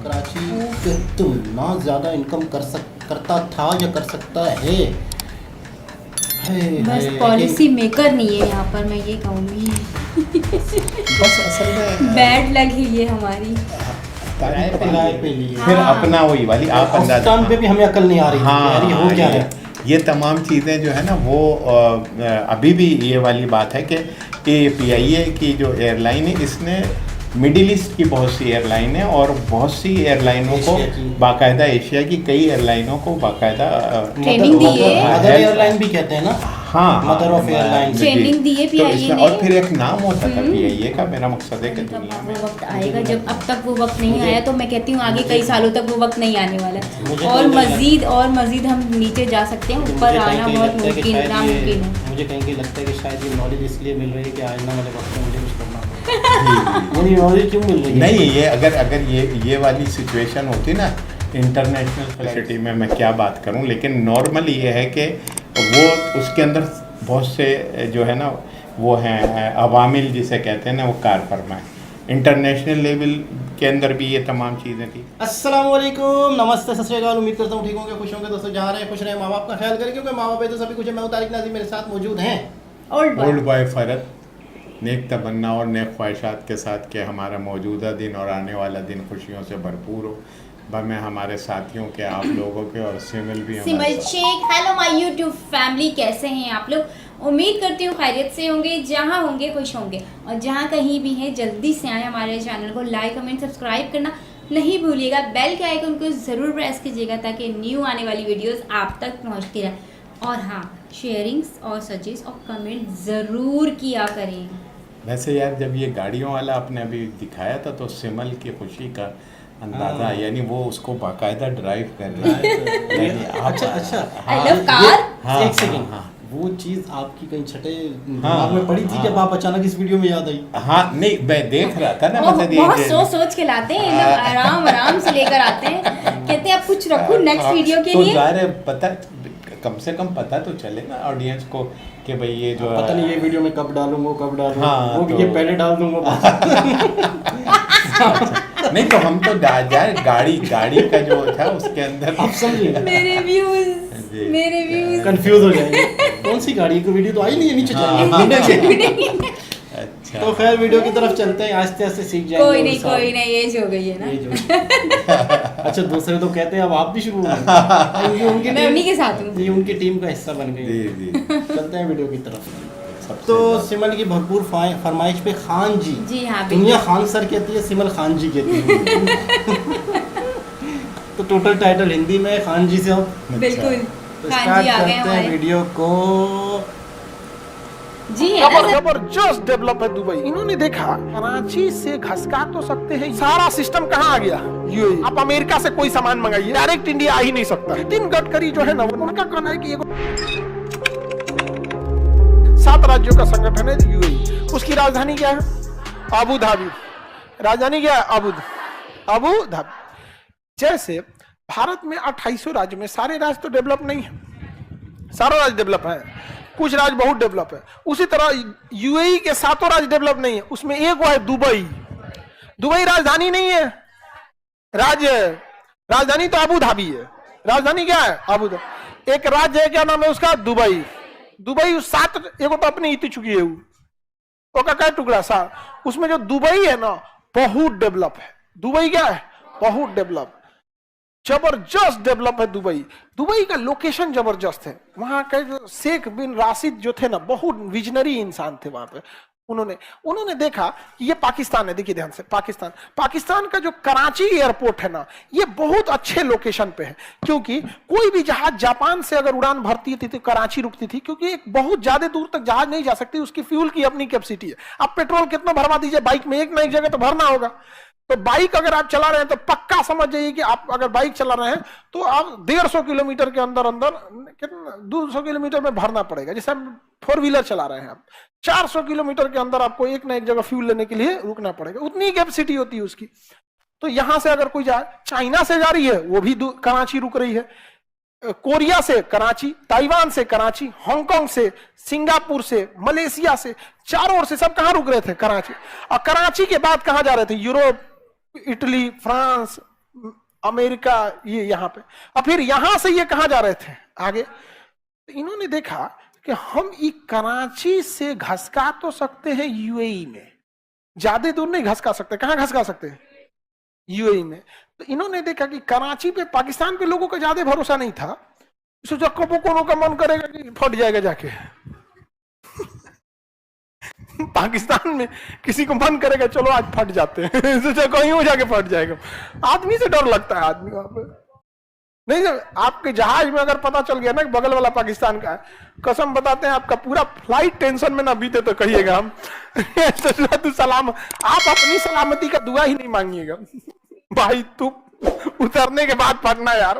कराची कितना ज़्यादा इनकम करता था या कर सकता है। बस पॉलिसी मेकर नहीं है यहाँ पर, मैं ये कहूँगी। बस असल में बैड लग है ये हमारी। किराए पे लिए फिर अपना वही वाली आप अंदाज टाइम पे भी हमें अकल नहीं आ रही थी यार, ये हो क्या है। ये तमाम चीज़ें जो है ना वो अभी भी ये वाली बात है कि PIA की जो एयरलाइन है इसने मिडिल ईस्ट की बहुत सी एयरलाइन है और बहुत सी एयरलाइनों को बाकायदा, एशिया की कई एयरलाइनों को बाकायदा ट्रेनिंग दी है। मदर एयरलाइन भी कहते हैं ना। हाँ, मदर ऑफ एयरलाइन ट्रेनिंग दी है PIA ने। और फिर एक नाम होता था PIA का। मेरा मकसद है कि दुनिया में वो वक्त आएगा जब, अब तक वो वक्त नहीं आया, तो मैं कहती हूँ आगे कई सालों तक वो वक्त नहीं आने वाला है। और मजीद हम नीचे जा सकते हैं, ऊपर आना बहुत मुमकिन नामुमकिन है। मुझे कहीं कहीं लगता है कि शायद ये नॉलेज इसलिए मिल रही है कि आने वाले वक्त में मुझे कुछ करना पड़ेगा। ये नॉलेज क्यों मिल रही है? नहीं, ये अगर ये वाली सिचुएशन होती ना इंटरनेशनल फैसिलिटी में, मैं क्या बात करूं, लेकिन नॉर्मल ये है कि वो उसके अंदर बहुत से जो है ना वो हैं अवामिल जिसे कहते हैं ना, वो कार फरमा है। इंटरनेशनल लेवल के अंदर भी ये तमाम चीज़ें थी। अस्सलाम वालेकुम, नमस्ते, सत श्री अकाल। उम्मीद करता हूँ ठीक होंगे, खुश होंगे दोस्तों। जहाँ रहे खुश रहे, माँ बाप का ख्याल करें, क्योंकि माँ बाप है तो सभी कुछ है। मैं तारिक नाज़िम, मेरे साथ मौजूद हैं ओल्ड बॉय फरत, नेक तमन्ना और नेक ख्वाहिशात के साथ कि हमारा मौजूदा दिन और आने वाला दिन खुशियों से भरपूर हो। मैं हमारे साथियों के, आप लोगों के और सिमल भी Simal Shaikh. Hello my YouTube family, कैसे हैं आप लोग? उम्मीद करती हूँ खैरियत से होंगे, जहाँ होंगे खुश होंगे, और जहाँ कहीं भी हैं जल्दी से आए हमारे चैनल को लाइक कमेंट सब्सक्राइब करना नहीं भूलिएगा। बेल के आइकन को ज़रूर प्रेस कीजिएगा ताकि न्यू आने वाली वीडियोस आप तक पहुँचती रहे। और हाँ, शेयरिंग्स और सजेस्ट और कमेंट ज़रूर किया करें। वैसे यार, जब ये गाड़ियों वाला आपने अभी दिखाया था तो सिमल की खुशी का अंदाजा, यानी वो उसको बाकायदा ड्राइव कर रहा है। अच्छा, आई लव कार। एक सेकंड, वो चीज़ आपकी कहीं छठे दिमाग में पड़ी थी जब आप अचानक इस वीडियो में याद आई? हाँ, नहीं, मैं देख रहा था ना, मतलब बहुत सोच के लाते हैं, एकदम आराम से लेकर आते हैं। कहते हैं आप कुछ रखो नेक्स्ट वीडियो के लिए। तो पता, कम से कम पता तो चले ना ऑडियंस को कि भाई ये जो पता नहीं ये वीडियो में कब डालूंगा, कब डालूंगा। हाँ, वो तो ये पहले डाल दूंगा। नहीं तो हम तो गाड़ी का जो था उसके अंदर आप समझिए, मेरे व्यूज कंफ्यूज हो जाएंगे। कौन सी गाड़ी की वीडियो तो आई नहीं है, नीचे जाएंगे। अच्छा, तो खैर वीडियो की तरफ चलते हैं, आस्ते आस्ते सीख जाएंगे। कोई नहीं, एज हो गई है ना। अच्छा, दूसरे तो कहते हैं अब आप भी शुरू हो गए। मैं उन्हीं के साथ हूँ। ये उनकी टीम का हिस्सा बन गई। जी। चलते हैं वीडियो की तरफ। तो सिमल की भरपूर फरमाइश पे खान जी हाँ, दुनिया खान सर कहती है, सिमल खान जी कहती है। तो टोटल टाइटल हिंदी में खान जी से हो। बिल्कुल, तो खान स्टार्ट जी आ गए करते हैं हमारे। वीडियो को। जी है ना, जबरदस्त डेवलप है दुबई। इन्होंने देखा कराची से घसका तो सकते हैं, सारा सिस्टम कहाँ आ गया? यूएई। आप अमेरिका से कोई सामान मंगाइए, डायरेक्ट इंडिया आ ही नहीं सकता। नितिन गडकरी जो है ना, उनका कहना है कि 7 राज्यों का संगठन है यूएई। उसकी राजधानी क्या है? Abu Dhabi. राजधानी क्या है? Abu Dhabi. जैसे भारत में 2800 राज्य में सारे राज्य तो डेवलप नहीं है, सारा राज्य डेवलप है, कुछ राज्य बहुत डेवलप है। उसी तरह यूएई के 7 राज्य डेवलप नहीं है, उसमें एक वो है दुबई राजधानी नहीं है, राजधानी तो अबू धाबी है। राजधानी क्या है? Abu Dhabi. एक राज्य है, क्या नाम है उसका? दुबई 7, एगो तो अपनी इतनी चुकी है वो का टुकड़ा 7। उसमें जो दुबई है ना, बहुत डेवलप है। दुबई क्या है? बहुत डेवलप, जबरदस्त डेवलप है दुबई का लोकेशन जबरदस्त है। वहां के जो शेख बिन राशिद जो थे ना, बहुत विजनरी इंसान थे वहां पे। उन्होंने देखा कि ये पाकिस्तान है, देखिए ध्यान से, पाकिस्तान का जो कराची एयरपोर्ट है ना, ये बहुत अच्छे लोकेशन पे है। क्योंकि कोई भी जहाज जापान से अगर उड़ान भरती थी तो कराची रुकती थी, क्योंकि एक बहुत ज्यादा दूर तक जहाज नहीं जा सकती, उसकी फ्यूल की अपनी कैपेसिटी है। आप पेट्रोल कितना भरवा दीजिए बाइक में, एक ना एक जगह तो भरना होगा। तो बाइक अगर आप चला रहे हैं तो पक्का समझ जाइए कि आप अगर बाइक चला रहे हैं तो आप 150 किलोमीटर के अंदर कितना 200 किलोमीटर में भरना पड़ेगा। जैसे हम 4 व्हीलर चला रहे हैं, आप 400 किलोमीटर के अंदर आपको एक ना एक जगह फ्यूल लेने के लिए रुकना पड़ेगा, उतनी कैपेसिटी होती है उसकी। तो यहां से अगर कोई जाए, चाइना से जा रही है वो भी कराची रुक रही है, कोरिया से कराची, ताइवान से कराची, हांगकांग से, सिंगापुर से, मलेशिया से, चारों ओर से सब कहां रुक रहे थे? कराची। और कराची के बाद कहां जा रहे थे? यूरोप, इटली, फ्रांस, अमेरिका, ये यहाँ पे। अब फिर यहां से ये कहां जा रहे थे आगे, तो इन्होंने देखा कि हम ये कराची से घसका तो सकते हैं यूएई में, ज्यादा दूर नहीं घसका सकते। कहां घसका सकते हैं? यूएई में। तो इन्होंने देखा कि कराची पे, पाकिस्तान पे लोगों का ज्यादा भरोसा नहीं था, सोचा कबो कोनो का मन करेगा कि फट जाएगा जाके पाकिस्तान में किसी को मन करेगा चलो आज फट जाते हैं सोचा कहीं हो जाके फट जाएगा। आदमी से डर लगता है आदमी वहां पे। नहीं जब आपके जहाज में अगर पता चल गया ना बगल वाला पाकिस्तान का है, कसम बताते हैं आपका पूरा फ्लाइट टेंशन में ना बीते तो कहिएगा हम तू सलाम, आप अपनी सलामती का दुआ ही नहीं मांगिएगा भाई, तू उतरने के बाद फटना यार,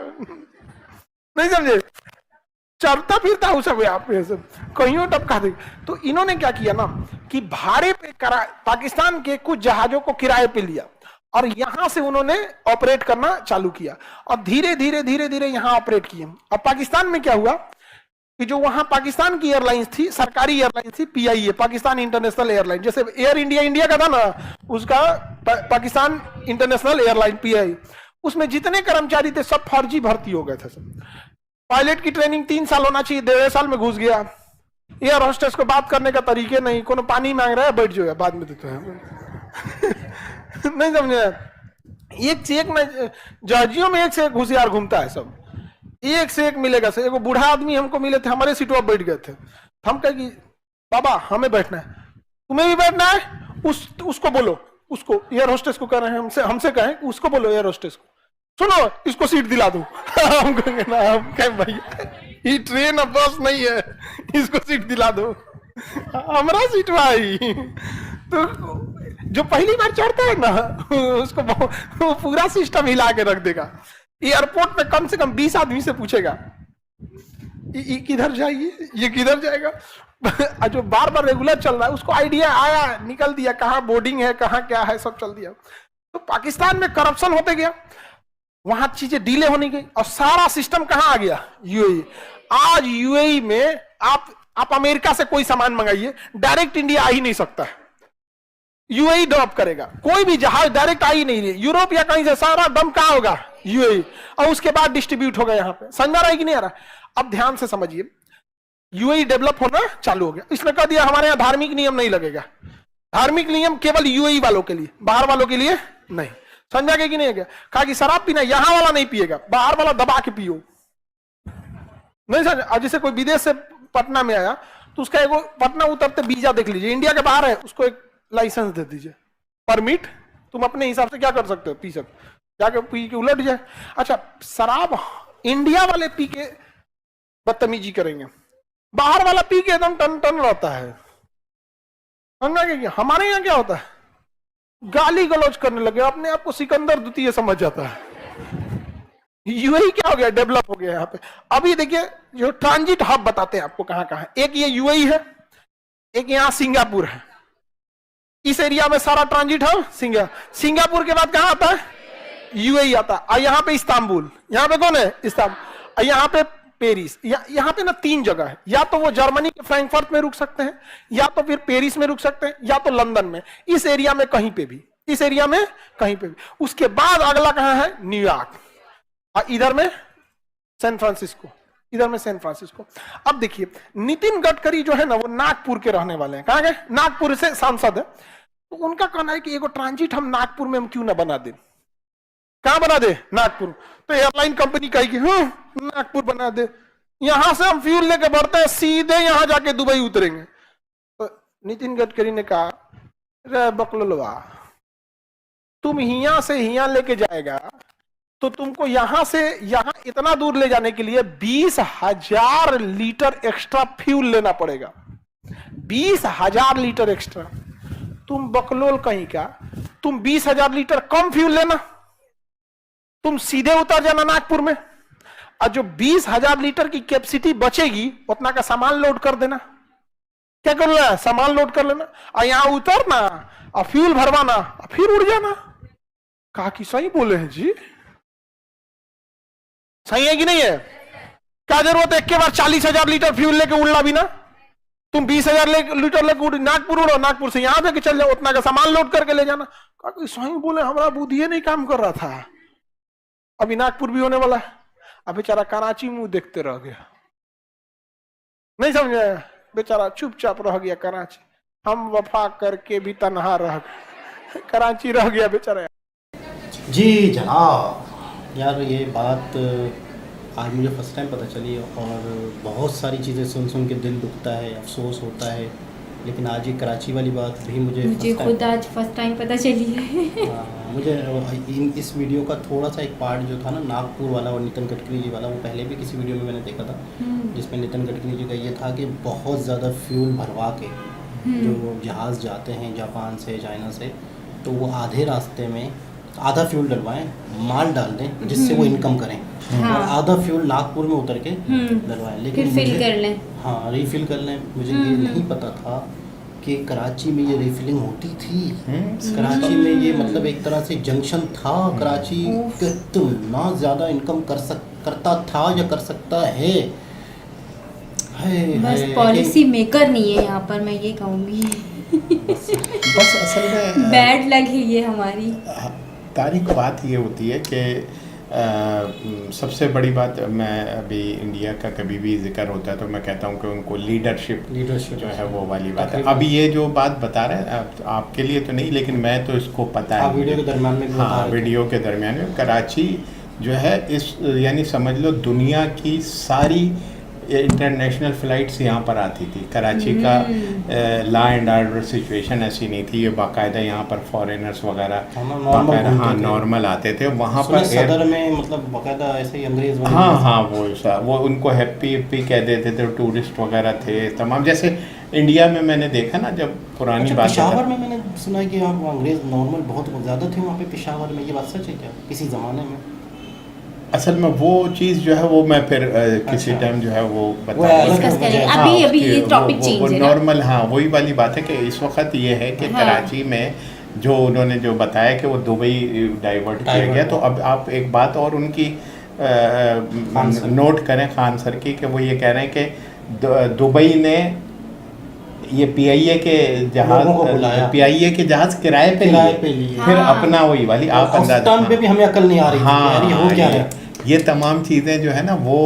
नहीं समझे, चलता फिरता हो सब यहाँ पे सब कहीं टपका दे। तो इन्होंने क्या किया ना कि भाड़े पे पाकिस्तान के कुछ जहाजों को किराए पे लिया और यहां से उन्होंने ऑपरेट करना चालू किया और धीरे धीरे धीरे धीरे यहां ऑपरेट किए। अब पाकिस्तान में क्या हुआ कि जो वहां पाकिस्तान की एयरलाइंस थी, सरकारी एयरलाइंस थी, पीआईए, पाकिस्तान इंटरनेशनल एयरलाइन, जैसे एयर इंडिया इंडिया का था ना, उसका पाकिस्तान इंटरनेशनल एयरलाइन पीआई, उसमें जितने कर्मचारी थे सब फर्जी भर्ती हो गए थे सब। पायलट की ट्रेनिंग 3 साल होना चाहिए, 1.5 साल में घुस गया। एयर होस्टेस को बात करने का तरीके नहीं, कोनो पानी मांग रहा है बैठ जाओ बाद में देते हैं नहीं समझे, एक से एक में जहाजियों में एक से एक होशियार घूमता है सब, एक से एक मिलेगा से। एक बूढ़ा आदमी हमको मिले थे, हमारे सीटों पर बैठ गए थे, हम कहे कि बाबा हमें बैठना है, तुम्हें भी बैठना है, उसको बोलो, उसको एयर होस्टेस को कह रहे हैं, हमसे कहें उसको बोलो एयर होस्टेस को, सुनो इसको सीट दिला दो हम कहेंगे ना, हम कहें भैया ये ट्रेन अब बस नहीं है, इसको सीट दिला दो, हमारा सीट भाई। तो जो पहली बार चढ़ता है ना उसको वो पूरा सिस्टम हिला के रख देगा। एयरपोर्ट पे कम से कम 20 आदमी से पूछेगा ये किधर जाइए, ये किधर जाएगा जो बार बार रेगुलर चल रहा है उसको आइडिया आया, निकल दिया कहाँ बोर्डिंग है, कहाँ क्या है, सब चल दिया। तो पाकिस्तान में करप्शन होते गया, वहां चीजें डीले होने गई और सारा सिस्टम कहां आ गया? यूएई। आज यूएई में आप अमेरिका से कोई सामान मंगाइए, डायरेक्ट इंडिया आ ही नहीं सकता है, यूएई ड्रॉप करेगा, कोई भी जहाज डायरेक्ट आ ही नहीं रही, यूरोप या कहीं से सारा दम कहां होगा? यूएई, और उसके बाद डिस्ट्रीब्यूट होगा यहाँ पे। समझ रहा है कि नहीं आ रहा? अब ध्यान से समझिए, यूएई डेवलप होना चालू हो गया, इसने कह दिया हमारे यहाँ धार्मिक नियम नहीं लगेगा, धार्मिक नियम केवल यूएई वालों के लिए, बाहर वालों के लिए नहीं। समझा गया कि नहीं गया? कहा कि शराब पीना यहां वाला नहीं पिएगा, बाहर वाला दबा के पियो, नहीं समझ। अब जैसे कोई विदेश से पटना में आया तो उसका एगो पटना उतरते वीजा देख लीजिए, इंडिया के बाहर है, उसको एक लाइसेंस दे दीजिए, परमिट, तुम अपने हिसाब से क्या कर सकते हो, पी सकते, जाके पी के उलट जाए। अच्छा, शराब इंडिया वाले पी के बदतमीजी करेंगे, बाहर वाला पी के एकदम टन टन रहता है। समझा कि हमारे यहाँ क्या होता है, गाली गलौज करने लगे, अपने आप को सिकंदर द्वितीय समझ जाता है। यूएई क्या हो गया? डेवलप हो गया यहाँ पे। अभी देखिए जो ट्रांजिट हब बताते हैं आपको कहां कहां, एक ये यूएई है, एक यहाँ सिंगापुर है, इस एरिया में सारा ट्रांजिट हब सिंगापुर के बाद कहां आता है? यूएई आता है। और यहाँ पे इस्तांबुल, यहाँ पे कौन है? इस्तांबुल। यहाँ पे पेरिस, यहाँ पे ना 3 जगह है, या तो वो जर्मनी के फ्रैंकफर्ट में रुक सकते हैं, या तो फिर पेरिस में रुक सकते हैं, या तो लंदन में, इस एरिया में कहीं पे भी, इस एरिया में कहीं पे भी। उसके बाद अगला कहां है? न्यूयॉर्क, और इधर में सैन फ्रांसिस्को, इधर में सैन फ्रांसिस्को। अब देखिए नितिन गडकरी जो है ना वो नागपुर के रहने वाले हैं, कहां गए? नागपुर से सांसद है। तो उनका कहना है कि एगो ट्रांजिट हम नागपुर में हम क्यों ना बना दे। कहां बना दे? नागपुर। तो एयरलाइन कंपनी कहेगी नागपुर बना दे, यहां से हम फ्यूल लेके बढ़ते हैं, सीधे यहां जाके दुबई उतरेंगे। तो नितिन गडकरी ने कहा रे बकलोलवा, तुम हिया से हिया लेके जाएगा तो तुमको यहां से यहां इतना दूर ले जाने के लिए 20,000 लीटर एक्स्ट्रा फ्यूल लेना पड़ेगा, 20,000 लीटर एक्स्ट्रा। तुम बकलोल कहीं का, तुम 20,000 लीटर कम फ्यूल लेना, तुम सीधे उतर जाना नागपुर में, और जो 20,000 लीटर की कैपेसिटी बचेगी उतना का सामान लोड कर देना। क्या कर लेना? सामान लोड कर लेना, और यहां उतरना और फ्यूल भरवाना और फिर उड़ जाना। कहा कि सही बोले हैं जी, सही है कि नहीं है? क्या जरूरत है एक के बाद 40,000 लीटर फ्यूल लेके उड़ना भी ना? तुम 20,000 लीटर लेके नागपुर उड़ो, नागपुर से यहां पे चल जाओ, उतना का सामान लोड करके ले जाना। कहा कि सही बोले, हमारा बुद्धि नहीं काम कर रहा था। अभी नागपुर भी होने वाला है। अब बेचारा कराची मुंह देखते रह गया, नहीं समझे, बेचारा चुपचाप रह गया कराची। हम वफा करके भी तनहा रह गए, कराची रह गया बेचारा। जी जनाब, यार ये बात आज मुझे फर्स्ट टाइम पता चली और बहुत सारी चीज़ें सुन सुन के दिल दुखता है, अफसोस होता है, लेकिन आज ये कराची वाली बात भी मुझे खुद आज फर्स्ट टाइम पता चली है। मुझे इस वीडियो का थोड़ा सा एक पार्ट जो था ना नागपुर वाला और नितिन गडकरी जी वाला, वो पहले भी किसी वीडियो में मैंने देखा था, जिसमें नितिन गडकरी जी का ये था कि बहुत ज़्यादा फ्यूल भरवा के जो जहाज़ जाते हैं जापान से चाइना से, तो वो आधे रास्ते में आधा फ्यूल डलवाएं, माल डाल दें जिससे वो इनकम करें, हाँ। और आधा फ्यूल नागपुर में उतर के डलवाएं, लेकिन फिर फिल कर लें। हाँ रिफ़िल कर लें। मुझे ये नहीं पता था कि कराची में ये रिफिलिंग होती थी। कराची में ये मतलब एक तरह से जंक्शन था। कराची कितना ज़्यादा इनकम करता था या कर सकता है। बस पॉलिसी मेकर नहीं है यहाँ पर, मैं ये कहूँगी। बस असल में बैड लग है ये हमारी। तारीख बात ये होती है कि सबसे बड़ी बात, मैं अभी इंडिया का कभी भी जिक्र होता है तो मैं कहता हूँ कि उनको लीडरशिप जो है वो वाली बात है। अभी ये जो बात बता रहे हैं आपके लिए तो नहीं, लेकिन मैं तो इसको पता है वीडियो के दरमियान में। हाँ, वीडियो के दरमियान में कराची जो है इस यानी समझ लो दुनिया की सारी इंटरनेशनल फ़्लाइट्स यहाँ पर आती थी। कराची का लॉ एंड ऑर्डर सिचुएशन ऐसी नहीं थी, ये बाकायदा यहाँ पर फॉरेनर्स वगैरह हाँ नॉर्मल आते थे वहाँ पर। सदर में मतलब बाकायदा ऐसे ही अंग्रेज हाँ वो उनको हैप्पी कह देते थे, टूरिस्ट वगैरह थे तमाम। जैसे इंडिया में मैंने देखा ना, जब पुरानी बात पेशावर में मैंने सुना है कि वहाँ अंग्रेज नॉर्मल बहुत ज़्यादा थे वहाँ पे पेशावर में। ये बात सच है क्या किसी ज़माने में? असल में वो चीज़ जो है वो मैं फिर किसी टाइम जो है वो बताऊंगा। अभी ये टॉपिक चेंज है ना। नॉर्मल हाँ वही वाली बात है कि इस वक्त ये है कि कराची में जो उन्होंने जो बताया कि वो दुबई डाइवर्ट किया गया। तो अब आप एक बात और उनकी नोट करें खान सर की, कि वो ये कह रहे हैं कि दुबई ने ये पीआईए के जहाज किराए पे लिए, फिर अपना वही वाली आप अंदाजा पे भी हमें अकल नहीं आ रही हाँ, ये हो क्या है। ये तमाम चीज़ें जो है ना वो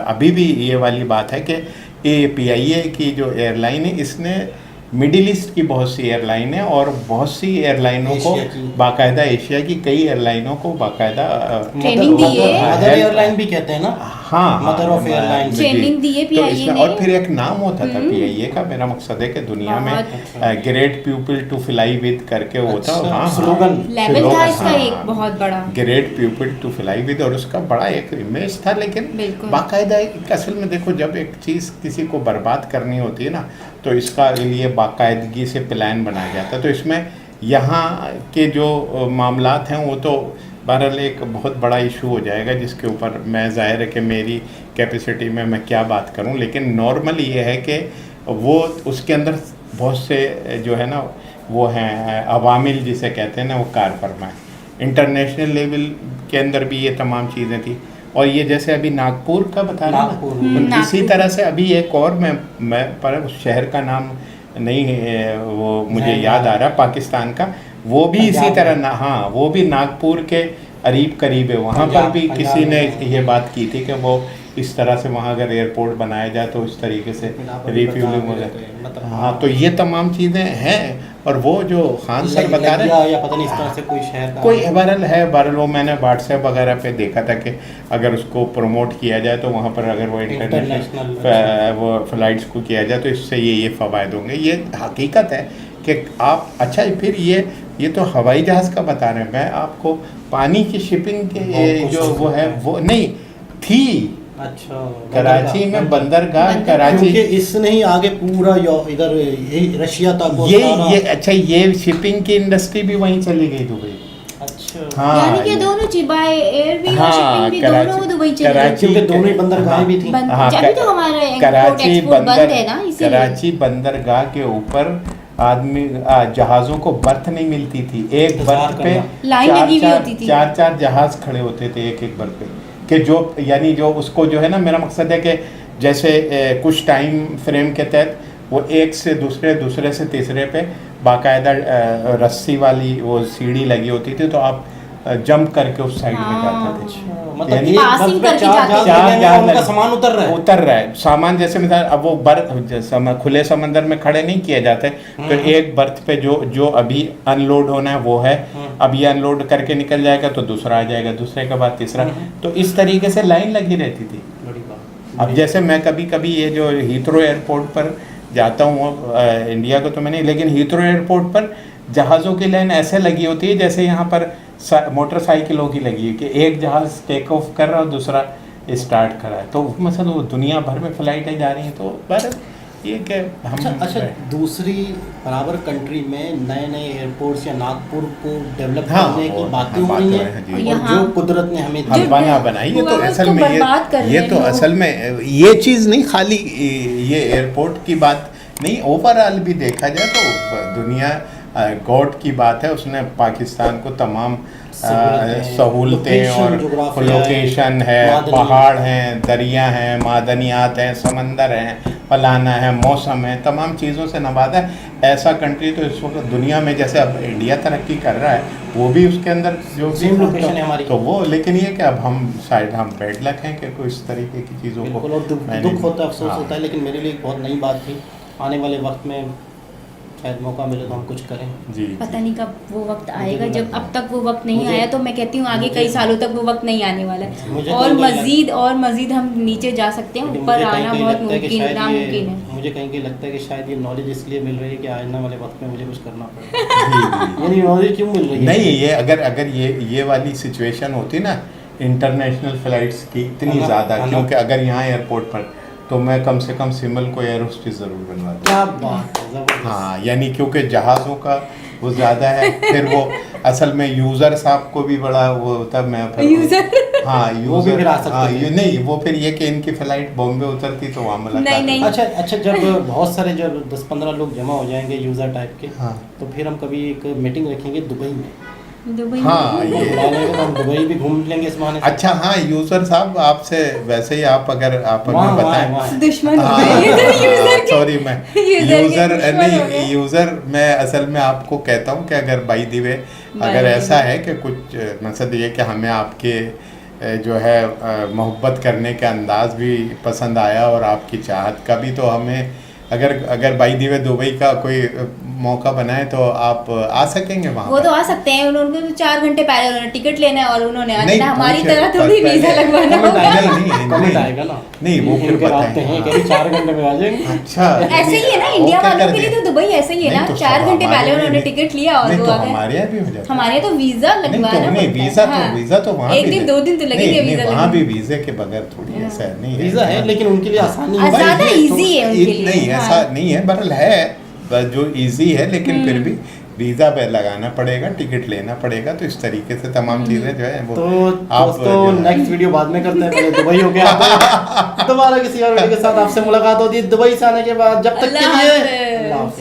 अभी भी ये वाली बात है कि ये पीआईए की जो एयरलाइन है इसने मिडिल ईस्ट की बहुत सी एयरलाइन है और बहुत सी एयरलाइनों को बाकायदा, एशिया की कई एयरलाइनों को बाकायदा ट्रेनिंग दी है। मदर एयरलाइन भी कहते हैं ना। हाँ मदर ऑफ एयरलाइन ट्रेनिंग दी है पीआईए ने। और फिर एक नाम होता था पीआईए का, मेरा मकसद है कि दुनिया में great people to fly with करके होता है। हाँ स्लोगन लेवल था इसका एक बहुत बड़ा, great people to fly with, और उसका बड़ा एक इमेज था। लेकिन बाकायदा असल में देखो, जब एक चीज़ किसी को बर्बाद करनी होती है ना तो इसका लिए बाकायदगी से प्लान बनाया जाता है। तो इसमें यहाँ के जो मामलात हैं वो तो बहरहाल एक बहुत बड़ा इशू हो जाएगा, जिसके ऊपर मैं ज़ाहिर है कि मेरी कैपेसिटी में मैं क्या बात करूं। लेकिन नॉर्मल ये है कि वो उसके अंदर बहुत से जो है ना वो हैं अवामिल जिसे कहते हैं ना, वो कार फरमाएँ। इंटरनेशनल लेवल के अंदर भी ये तमाम चीज़ें थी। और ये जैसे अभी नागपुर का बता रहा, इसी तरह से अभी एक और मैं पर उस शहर का नाम नहीं वो मुझे याद आ रहा, पाकिस्तान का, वो भी इसी तरह ना, हाँ वो भी नागपुर के करीब है। वहाँ पर भी किसी ने ये बात की थी कि वो इस तरह से वहाँ अगर एयरपोर्ट बनाया जाए तो इस तरीके से रिफ्यूलिंग हो जाए। हाँ तो ये तमाम चीज़ें हैं। और वो जो खान सर बता रहे हैं, या पता नहीं इस तरह से कोई शहर का कोई बहरहाल वो मैंने व्हाट्सएप वगैरह पे देखा था कि अगर उसको प्रमोट किया जाए तो वहाँ पर अगर वो इंटरनेशनल वो फ्लाइट्स को किया जाए तो इससे ये फ़वायद होंगे। ये हकीकत है कि आप अच्छा फिर ये तो हवाई जहाज़ का बता रहे हैं, मैं आपको पानी की शिपिंग के जो वो है वो नहीं थी। अच्छा कराची में बंदरगाह कराची इसने ही आगे पूरा इधर रशिया तक ये अच्छा ये शिपिंग की इंडस्ट्री भी वहीं चली गई दुबई। अच्छा हाँ यानी कि दोनों चीज बाय एयर भी और शिपिंग भी दोनों दुबई चली गई, क्योंकि दोनों ही बंदरगाह भी थी। जब तो हमारा इंपोर्ट एक्सपोर्ट बंद है ना, इसीलिए कराची बंदरगाह के ऊपर आदमी जहाज़ों को बर्थ नहीं मिलती थी। एक बर्थ पे लाइन लगी हुई होती थी, चार जहाज़ खड़े होते थे एक बर्थ पे, कि जो यानी जो उसको जो है ना, मेरा मकसद है कि जैसे कुछ टाइम फ्रेम के तहत वो एक से दूसरे से तीसरे पे बाकायदा रस्सी वाली वो सीढ़ी लगी होती थी, तो आप जंप करके उस साइड में हाँ। जाते थे। मतलब यानी एक passing बर्थ पे करके चार जाते जहाज चार लगे हैं जहाज और उनका लगे। सामान उतर रहा है। उतर रहा है सामान, जैसे मिसाल अब वो बर्थ खुले समंदर में खड़े नहीं किए जाते, तो एक बर्थ पे जो अभी अनलोड होना है वो है, अब ये अनलोड करके निकल जाएगा तो दूसरा आ जाएगा, दूसरे के बाद तीसरा, तो इस तरीके से लाइन लगी रहती थी। बड़ी बात। अब जैसे मैं कभी कभी ये जो हीथ्रो एयरपोर्ट पर जाता हूँ, इंडिया को तो मैंने, लेकिन हीथ्रो एयरपोर्ट पर जहाज़ों की लाइन ऐसे लगी होती है जैसे यहाँ पर मोटरसाइकिलों की लगी है कि एक जहाज़ टेक ऑफ कर रहा है और दूसरा स्टार्ट कर रहा है, तो मतलब वो दुनिया भर में फ्लाइटें जा रही हैं। तो बस ये कि हम अच्छा दूसरी बराबर कंट्री में नए नए एयरपोर्ट्स या नागपुर को डेवलप हाँ, करने की और बातें हाँ, हो रही बातें हैं, हैं, जी। और यहाँ- जो कुदरत ने हमें हम दी। बनाई, ये तो हुआ असल उसको में बर्बाद कर ये रहे तो हैं लोग। असल में ये चीज़ नहीं, खाली ये एयरपोर्ट की बात नहीं, ओवरऑल भी देखा जाए तो दुनिया गॉड की बात है, उसने पाकिस्तान को तमाम सहूलतें और लोकेशन लोकेशन है, पहाड़ हैं, दरिया हैं, मादनियात हैं, समंदर हैं, फलाना है, मौसम है, तमाम चीज़ों से नवाजा है। ऐसा कंट्री तो इस वक्त दुनिया में, जैसे अब इंडिया तरक्की कर रहा है, वो भी उसके अंदर जो Same location है हमारी। तो वो, लेकिन ये कि अब हम शायद हम बैड लक हैं कि कोई इस तरीके की चीज़ों को बिल्कुल, और दुख होता है, अफसोस हाँ। होता है, लेकिन मेरे लिए एक बहुत नई बात थी। आने वाले वक्त में शायद मौका मिले तो हम कुछ करें। जी पता नहीं कब वो वक्त आएगा, मुझे जब अब तक वो वक्त नहीं मुझे- आया, तो मैं कहती हूँ आगे मुझे- कई सालों तक वो वक्त नहीं आने वाला मुझे है, तो और नहीं मजीद हम नीचे जा सकते हैं, लेकिन ऊपर मुझे आना कहीं बहुत लगता है कि शायद नामुमकिन है। मुझे कहीं लगता है कि शायद ये नॉलेज इसलिए मिल रही है कि आने वाले वक्त में मुझे कुछ करना पड़ेगा। जी, जी। यानी नॉलेज क्यों मिल रही है? नहीं, ये अगर ये वाली सिचुएशन होती ना इंटरनेशनल फ्लाइट्स की इतनी हाँ, ज़्यादा, हाँ। क्योंकि अगर यहाँ एयरपोर्ट पर, तो मैं कम से कम सिमल को एयर होस्टेस ज़रूर बनवा दूँ। क्या बात है, जबरदस्त। हाँ, यानी क्योंकि जहाज़ों का वो ज़्यादा है, फिर वो असल में यूज़र साहब को भी बड़ा वो होता है, मैं फिर यूजर हाँ वो भी फिर आ सकते हाँ, थे। नहीं, वो फिर ये कि इनकी फ़्लाइट बॉम्बे उतरती तो वहाँ मुलाकात नहीं। अच्छा जब बहुत सारे जब 10-15 लोग जमा हो जाएंगे यूज़र टाइप के, हाँ। तो फिर हम कभी एक मीटिंग रखेंगे दुबई में। दुबई हाँ, ये बुला लेंगे तो हम दुबई भी घूम लेंगे इस बहाने से। अच्छा। हाँ, यूज़र साहब आपसे वैसे ही आप अगर वहाँ- हमें बताएं। वहाँ- दुश्मन हो गए ये तो यूजर के। सॉरी, मैं यूजर के यूज़र दुश्मन हो गए। नहीं, यूज़र मैं असल में आपको कहता हूँ कि अगर बाई दी वे अगर ऐसा है कि कुछ मकसद ये कि हमें आपके जो है मोहब्बत करने का अंदाज भी पसंद आया और आपकी चाहत का भी, तो हमें अगर बाई दी वे दुबई का कोई मौका बनाए तो आप आ सकेंगे वहाँ वो पर? तो आ सकते हैं, उनको तो 4 घंटे पहले उन्होंने टिकट लेना है और उन्होंने नहीं, आना, हमारी पूछे, तरह थोड़ी पहले- वीजा लगवाना कमेंट होगा। आएगा नहीं, नहीं, कमेंट नहीं। आएगा ना। नहीं, वो फिर इनके बताएंगे, रास्ते हैं, हाँ। कभी 4 घंटे में आ जाएंगे। अच्छा, ऐसे ही है ना, ओके इंडिया कर वालों के लिए दिया। तो दुबई ऐसे ही है नहीं, ना, तो 4 घंटे हमारे पहले लिए उन्होंने भी- टिकट लिया और नहीं, वो तो आ गए। हमारे यहाँ भी हो जाता है। हमारे यहाँ तो वीजा नहीं लगवाना तो नहीं, पड़ता है। वीज़ा तो हाँ। वीज़ा तो वहाँ एक भी दिन ले- 2 दिन तो लगेंगे नहीं, वीजा वहाँ भी लगने। वीज़े के बगैर थोड़ी ऐसा नहीं है। वीज़ा है, लेकिन उनके लिए आसानी है। ज़्यादा भाई, ये easy है उनके लिए, नहीं, हाँ। ऐसा नहीं है, बहरहाल है जो इजी है, लेकिन फिर भी वीज़ा पे लगाना पड़ेगा, टिकट लेना पड़ेगा, तो इस तरीके से तमाम चीज़ें जो है वो तो आप दोस्तों नेक्स्ट वीडियो बाद में करते हैं, पहले दुबई हो गया दोबारा किसी और वीडियो के साथ आपसे मुलाकात होती है दुबई से आने के बाद। जब तक के अल्लाह लिए हाफ़िज़। अल्लाह हाफ़िज़।